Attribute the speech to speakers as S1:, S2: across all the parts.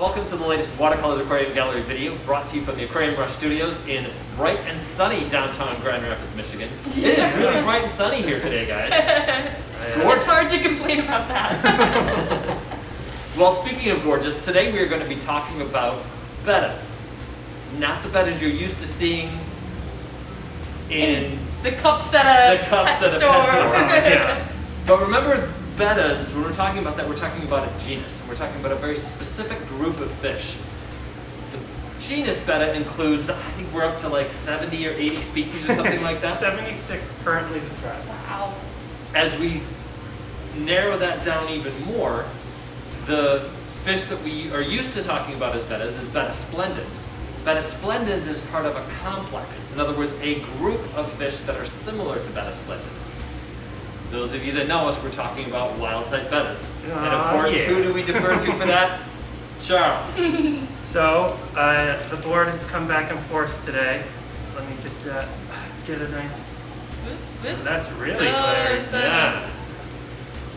S1: Welcome to the latest Watercolors Aquarium Gallery video, brought to you from the Aquarium Brush Studios in bright and sunny downtown Grand Rapids, Michigan. It is really bright and sunny here today, guys.
S2: It's hard to complain about that.
S1: Well, speaking of gorgeous, today we are going to be talking about bettas. Not the bettas you're used to seeing in
S2: the cups at a pet store.
S1: Yeah. But remember, bettas, when we're talking about that, we're talking about a genus, and we're talking about a very specific group of fish. The genus Betta includes, I think we're up to like 70 or 80 species or something like that.
S3: 76 currently described.
S2: Wow.
S1: As we narrow that down even more, the fish that we are used to talking about as bettas is Betta splendens. Betta splendens is part of a complex. In other words, a group of fish that are similar to Betta splendens. Those of you that know us, we're talking about wild-type bettas. And of course,
S3: yeah.
S1: Who do we defer to for that? Charles.
S3: So, the board has come back in force today. Let me just get a nice... That's really clear. Yeah.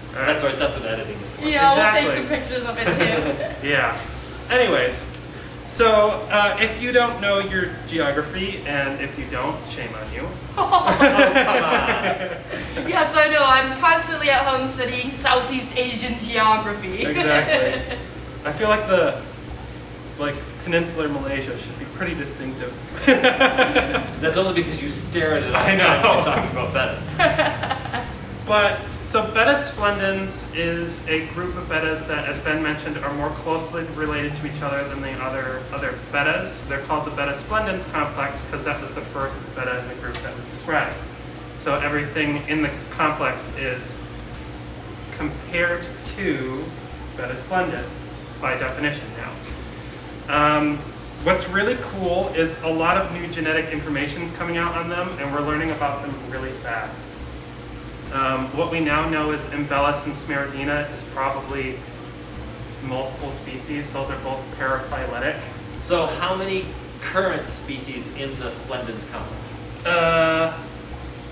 S3: All right.
S1: That's right, that's what editing is for.
S2: Yeah,
S3: Exactly.
S2: we'll take some pictures of it too.
S3: Yeah. Anyways, so if you don't know your geography, and if you don't, shame on you.
S1: Oh, come on.
S2: Yes, I know. I'm constantly at home studying Southeast Asian geography.
S3: Exactly. I feel like peninsular Malaysia should be pretty distinctive.
S1: That's only because you stare at it all the
S3: I
S1: time when
S3: know.
S1: you're talking about bettas.
S3: But, so Betta splendens is a group of bettas that, as Ben mentioned, are more closely related to each other than the other bettas. They're called the Betta splendens complex because that was the first betta in the group that was described. So everything in the complex is compared to Betta splendens by definition now. What's really cool is a lot of new genetic information is coming out on them, and we're learning about them really fast. What we now know is Bettas and smaragdina is probably multiple species. Those are both paraphyletic.
S1: So how many current species in the Splendens complex?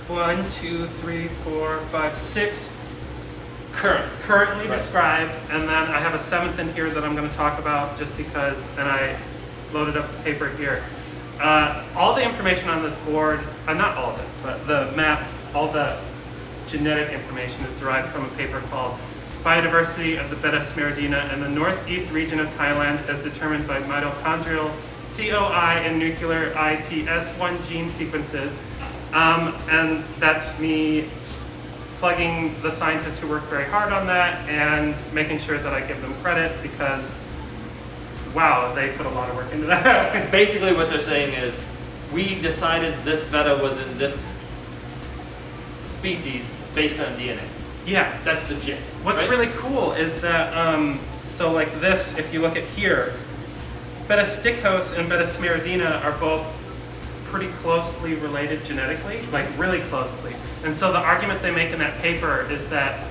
S3: 1, 2, 3, 4, 5, 6 currently
S1: Right.
S3: described, and then I have a 7th in here that I'm going to talk about just because, and I loaded up the paper here. All the information on this board, not all of it, but the map, all the genetic information is derived from a paper called Biodiversity of the Betta smaragdina in the northeast region of Thailand as determined by mitochondrial COI and nuclear ITS1 gene sequences. And that's me plugging the scientists who worked very hard on that and making sure that I give them credit because, wow, they put a lot of work into that.
S1: Basically what they're saying is, we decided this betta was in this species based on DNA.
S3: Yeah.
S1: That's the gist.
S3: What's
S1: right?
S3: really cool is that, so like this, if you look at here, Betta stichos and Betta smaragdina are both pretty closely related genetically, like really closely. And so the argument they make in that paper is that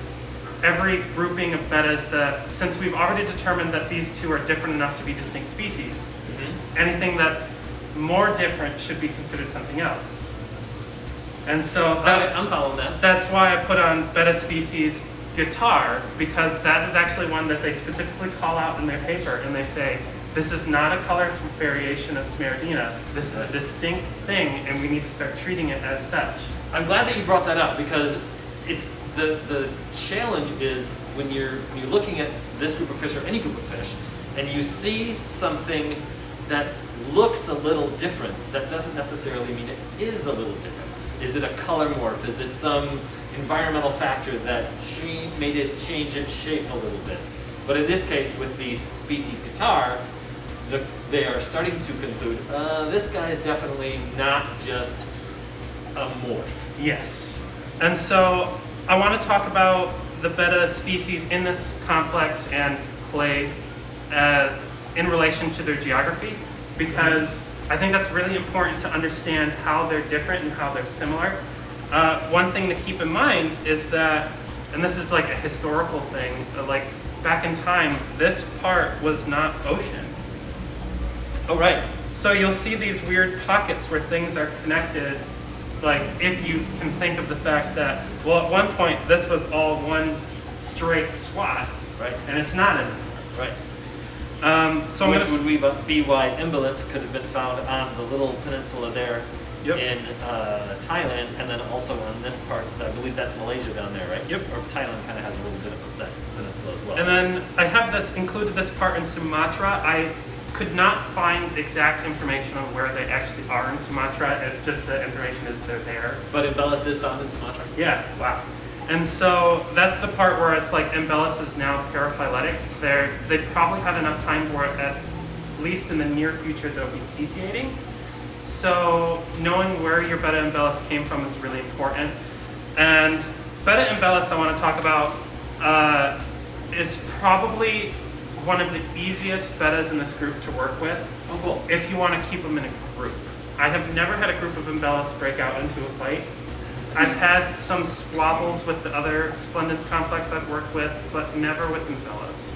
S3: every grouping of bettas that, since we've already determined that these two are different enough to be distinct species, anything that's more different should be considered something else. And so
S1: I'm following that.
S3: that's why I put on Betta species guitar, because that is actually one that they specifically call out in their paper, and they say, this is not a color variation of smaragdina, this is a distinct thing, and we need to start treating it as such.
S1: I'm glad that you brought that up because it's the challenge is when you're looking at this group of fish or any group of fish, and you see something that looks a little different, that doesn't necessarily mean it is a little different. Is it a color morph? Is it some environmental factor that made it change its shape a little bit? But in this case, with the species guitar, they are starting to conclude, this guy is definitely not just a morph.
S3: Yes. And so I want to talk about the Betta species in this complex and clade in relation to their geography, because I think that's really important to understand how they're different and how they're similar. One thing to keep in mind is that, and this is like a historical thing, like back in time, this part was not ocean.
S1: Oh, right.
S3: So you'll see these weird pockets where things are connected, like if you can think of the fact that, well, at one point this was all one straight swath,
S1: Right.
S3: and it's not anymore.
S1: Right.
S3: So I'm
S1: Which
S3: gonna,
S1: would be why embolus could have been found on the little peninsula there
S3: Yep.
S1: in Thailand, and then also on this part. I believe that's Malaysia down there, right?
S3: Yep.
S1: Or Thailand kind of has a little bit of that peninsula as well.
S3: and then I have included this part in Sumatra. I could not find exact information on where they actually are in Sumatra. It's just the information is they're there.
S1: But embolus is found in Sumatra.
S3: Yeah, wow. And so that's the part where it's like embellus is now paraphyletic. They probably have enough time where at least in the near future they'll be speciating. So knowing where your Betta embellus came from is really important. And Betta embellus I want to talk about is probably one of the easiest Bettas in this group to work with.
S1: Oh, cool.
S3: If you want to keep them in a group. I have never had a group of embellus break out into a fight. I've had some squabbles with the other Splendens complex I've worked with, but never with embellus.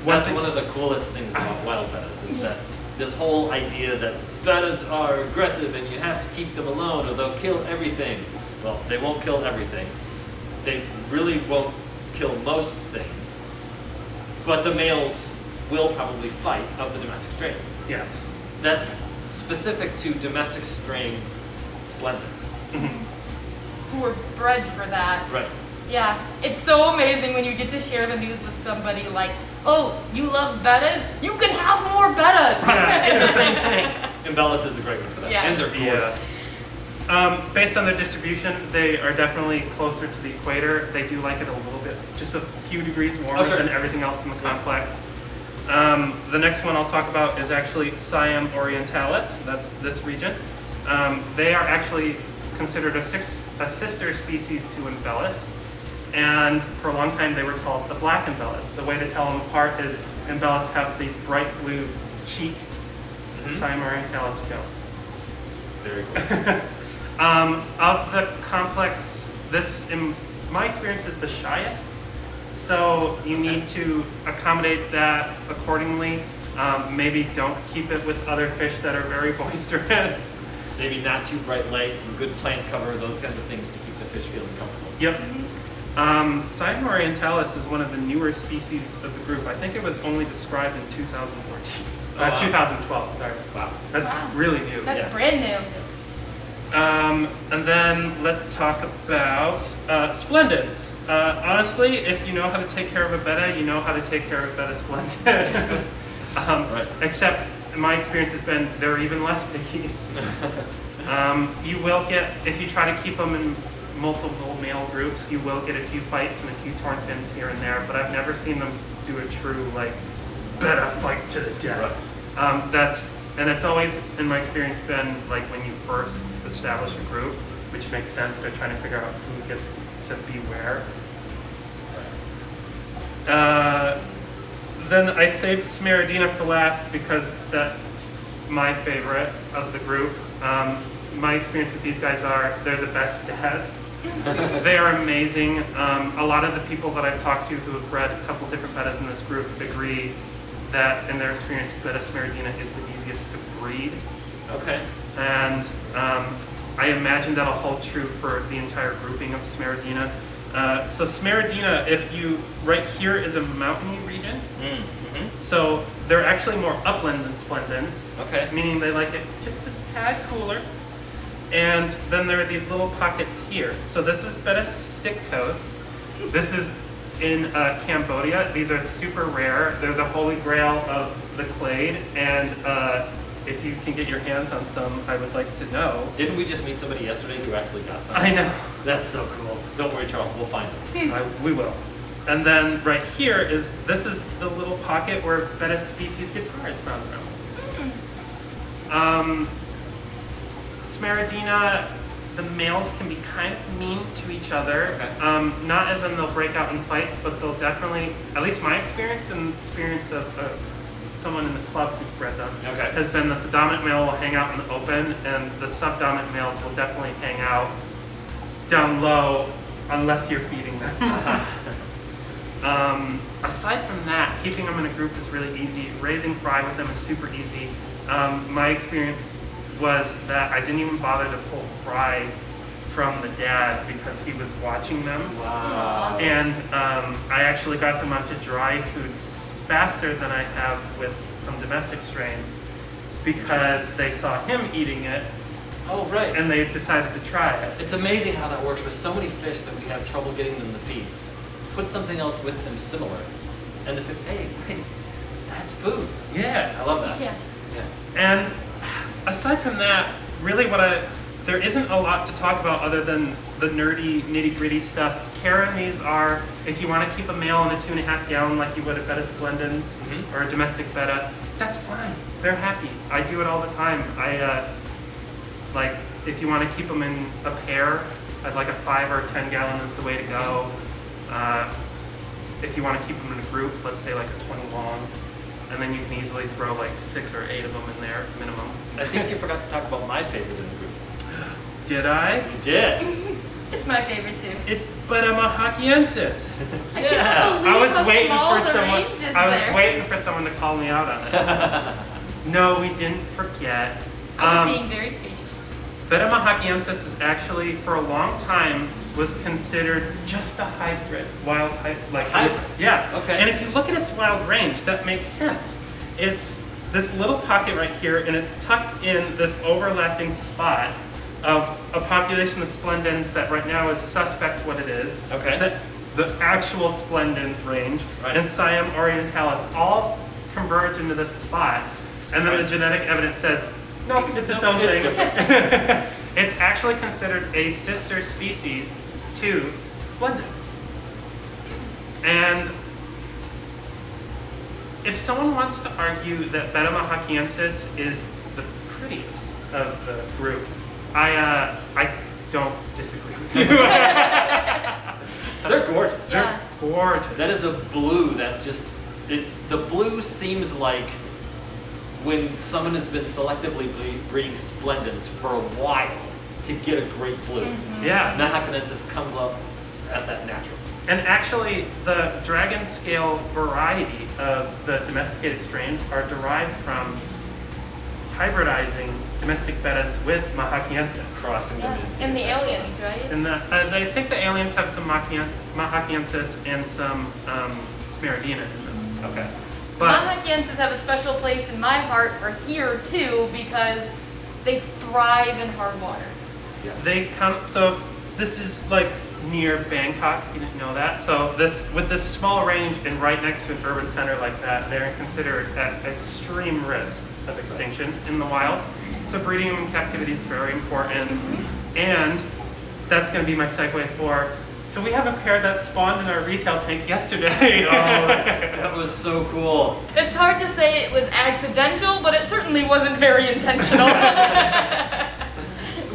S1: That's one of the coolest things about wild bettas is that this whole idea that bettas are aggressive and you have to keep them alone or they'll kill everything. Well, they won't kill everything. They really won't kill most things. But the males will probably fight of the domestic strains.
S3: Yeah.
S1: That's specific to domestic strain Splendens.
S2: Who were bred for that.
S1: Right.
S2: Yeah, it's so amazing when you get to share the news with somebody like, oh, you love bettas? You can have more bettas!
S1: In the same tank. Embellus is a great one for that.
S2: Yes.
S1: And they're gorgeous.
S3: Yeah. Based on their distribution, they are definitely closer to the equator. They do like it a little bit, just a few degrees warmer
S1: sure.
S3: than everything else in the complex. The next one I'll talk about is actually Siam orientalis. That's this region. They are actually considered a sister species to embellus. And for a long time they were called the black embellus. The way to tell them apart is embellus have these bright blue cheeks. Siam orientalis don't.
S1: Very cool.
S3: Of the complex, this, in my experience, is the shyest. So you need to accommodate that accordingly. Maybe don't keep it with other fish that are very boisterous.
S1: Maybe not too bright lights, some good plant cover, those kinds of things to keep the fish feeling comfortable.
S3: Yep. Siam orientalis is one of the newer species of the group. I think it was only described in 2014.
S1: Oh, wow.
S3: 2012, sorry.
S1: Wow.
S3: That's
S2: Wow.
S3: really new.
S2: That's
S1: Yeah.
S2: brand new.
S3: And then let's talk about Splendens. Honestly, if you know how to take care of a Betta, you know how to take care of Betta Splendens.
S1: Right.
S3: Except my experience has been they're even less picky. You will get, if you try to keep them in multiple male groups, you will get a few fights and a few torn fins here and there, but I've never seen them do a true, like, Betta fight to the death.
S1: Right.
S3: And it's always, in my experience, been like when you first establish a group, which makes sense. They're trying to figure out who gets to be where. Then I saved smaragdina for last because that's my favorite of the group. My experience with these guys they're the best dads. They are amazing. A lot of the people that I've talked to who have bred a couple different bettas in this group agree that in their experience, Betta smaragdina is the easiest to breed.
S1: Okay.
S3: And I imagine that'll hold true for the entire grouping of smaragdina. So smaragdina, right here is a mountainy region.
S1: Mm-hmm.
S3: So they're actually more upland than Splendens,
S1: Okay.
S3: meaning they like it just a tad cooler. And then there are these little pockets here. So this is Betta stickos. This is in Cambodia. These are super rare. They're the holy grail of the clade. And if you can get your hands on some, I would like to know.
S1: Didn't we just meet somebody yesterday who actually got some?
S3: I know.
S1: That's so cool. Don't worry, Charles. We'll find them.
S3: We will. And then right here this is the little pocket where Betta species guitar is found from. Smaragdina, the males can be kind of mean to each other.
S1: Okay.
S3: Not as in they'll break out in fights, but they'll definitely, at least my experience and experience of someone in the club who's bred them,
S1: Okay.
S3: has been that the dominant male will hang out in the open and the subdominant males will definitely hang out down low unless you're feeding them. Aside from that, keeping them in a group is really easy. Raising fry with them is super easy. My experience was that I didn't even bother to pull fry from the dad because he was watching them.
S1: Wow.
S3: And I actually got them onto dry food faster than I have with some domestic strains because they saw him eating it
S1: Oh, right.
S3: and they decided to try it.
S1: It's amazing how that works with so many fish that we have trouble getting them to feed. Put something else with them similar, and the fish, hey, wait, that's food.
S3: Yeah.
S1: I love that.
S2: Yeah.
S3: And aside from that, really there isn't a lot to talk about other than the nerdy, nitty-gritty stuff. Care in these are, if you want to keep a male in a 2.5 gallon like you would a Betta Splendens or a domestic Betta, that's fine. They're happy. I do it all the time. Like, if you want to keep them in a pair, I'd like a 5 or 10 gallon is the way to go. If you want to keep them in a group, let's say like a 20 long, and then you can easily throw like 6 or 8 of them in there, minimum.
S1: I think you forgot to talk about my favorite in the group.
S3: Did I?
S1: You did.
S2: It's my favorite too.
S3: It's Betta mahakiensis.
S2: I
S1: Yeah.
S2: can't believe
S3: I was
S2: how
S3: waiting
S2: small
S3: for
S2: the
S3: someone.
S2: range is
S3: I was
S2: there.
S3: waiting for someone to call me out on it. No, we didn't forget.
S2: I was being very patient.
S3: Betta mahakiensis is actually, for a long time, was considered just a hybrid, wild like
S1: Hybrid?
S3: Yeah.
S1: Okay.
S3: And if you look at its wild range, that makes sense. It's this little pocket right here, and it's tucked in this overlapping spot of a population of Splendens that right now is suspect what it is.
S1: Okay.
S3: The actual Splendens range
S1: Right.
S3: and Siam orientalis all converge into this spot, and then
S1: Right.
S3: the genetic evidence says, no, it's its
S1: No,
S3: own
S1: it's
S3: thing.
S1: different.
S3: It's actually considered a sister species to Splendens. And if someone wants to argue that Betta mahakiensis is the prettiest of the group, I don't disagree with you.
S1: They're gorgeous.
S2: Yeah.
S3: They're gorgeous.
S1: That is a blue that just, the blue seems like when someone has been selectively breeding Splendens for a while to get a great blue.
S3: Yeah.
S1: Mahakinensis comes up at that natural.
S3: And actually, the dragon scale variety of the domesticated strains are derived from hybridizing domestic Bettas with mahakiensis.
S1: Crossing them into.
S2: And the aliens, right?
S3: And I think the aliens have some mahakiensis and some smaragdina in them.
S1: Okay.
S3: But
S2: Mahakiensis have a special place in my heart, or here too, because they thrive in hard water.
S1: Yes.
S3: they come, so this is like near Bangkok, you didn't know that. So with this small range and right next to an urban center like that, they're considered at extreme risk of extinction in the wild. So breeding them in captivity is very important. And that's going to be my segue for, so we have a pair that spawned in our retail tank yesterday.
S1: Oh, that was so cool.
S2: It's hard to say it was accidental, but it certainly wasn't very intentional.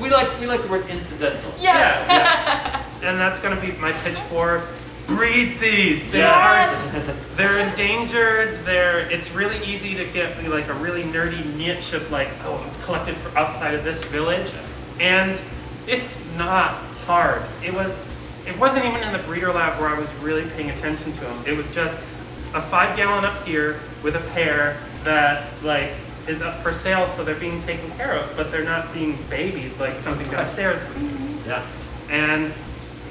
S1: We like the word incidental.
S2: Yes.
S3: Yeah, and that's going to be my pitch for breed these.
S2: Yes.
S3: They're endangered. It's really easy to get like a really nerdy niche of like, oh, it's collected for outside of this village, and it's not hard. It wasn't even in the breeder lab where I was really paying attention to them. It was just a 5 gallon up here with a pair that like is up for sale, so they're being taken care of, but they're not being babied like something downstairs.
S1: Yeah.
S3: And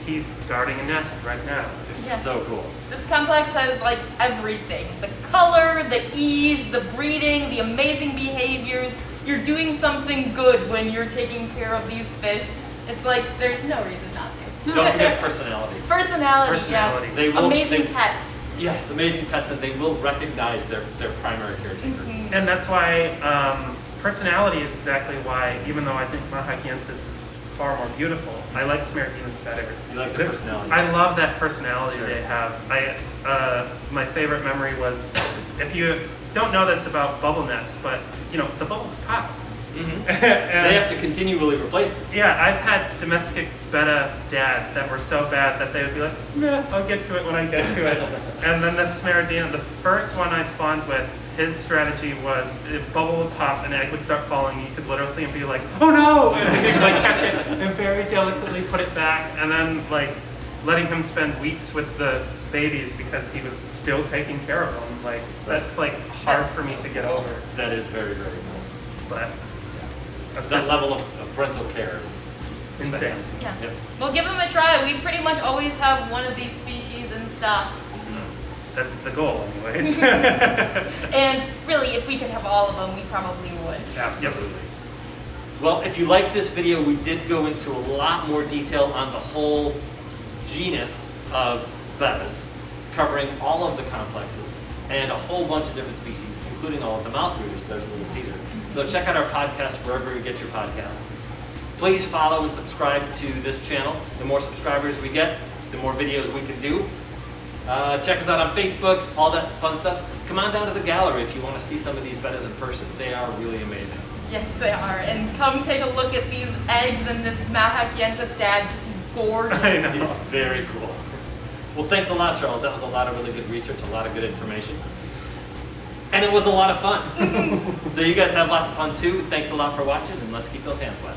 S3: he's guarding a nest right now.
S1: It's
S2: Yeah.
S1: so cool.
S2: This complex has like everything. The color, the ease, the breeding, the amazing behaviors. You're doing something good when you're taking care of these fish. It's like there's no reason not to.
S1: Don't forget personality.
S2: Personality,
S3: Personality.
S2: yes.
S1: They will
S2: Amazing
S1: stay-
S2: pets.
S1: Yes, amazing pets, and they will recognize their primary caretaker.
S3: And that's why personality is exactly why, even though I think Mahakiensis is far more beautiful, I like Smaragdinas better.
S1: You like the personality.
S3: I love that personality
S1: Sure.
S3: they have. My favorite memory was, if you don't know this about bubble nests, but you know, the bubbles pop.
S1: Mhm.
S3: And-
S1: They have to continually replace them.
S3: Yeah, I've had domestic Betta dads that were so bad that they would be like, nah, I'll get to it when I get to it. And then the Smaragdina, the first one I spawned with, his strategy was a bubble would pop, an egg would start falling, you could literally see him be like, oh no! And he'd like catch it and very delicately put it back, and then like letting him spend weeks with the babies because he was still taking care of them. Like, that's like hard
S2: That's
S3: for me
S2: so
S3: to get
S2: cool.
S3: over.
S1: That is very, very cool.
S3: But I've
S1: That
S3: said
S1: level of parental care is
S3: insane.
S1: fantastic.
S2: Yeah.
S1: Yep.
S2: Well, give them a try. We pretty much always have one of these species in stock.
S3: That's the goal, anyways.
S2: And really, if we could have all of them, we probably would.
S1: Absolutely. Well, if you like this video, we did go into a lot more detail on the whole genus of bettas, covering all of the complexes and a whole bunch of different species, including all of the mouth breeders. There's a little teaser. So check out our podcast wherever you get your podcast. Please follow and subscribe to this channel. The more subscribers we get, the more videos we can do. Check us out on Facebook, all that fun stuff. Come on down to the gallery if you want to see some of these bettas in person. They are really amazing.
S2: Yes, they are. And come take a look at these eggs and this Smahakiensis dad, because he's gorgeous.
S3: I know.
S1: It's very cool. Well, thanks a lot, Charles. That was a lot of really good research, a lot of good information. And it was a lot of fun. So you guys have lots of fun too. Thanks a lot for watching, and let's keep those hands wet.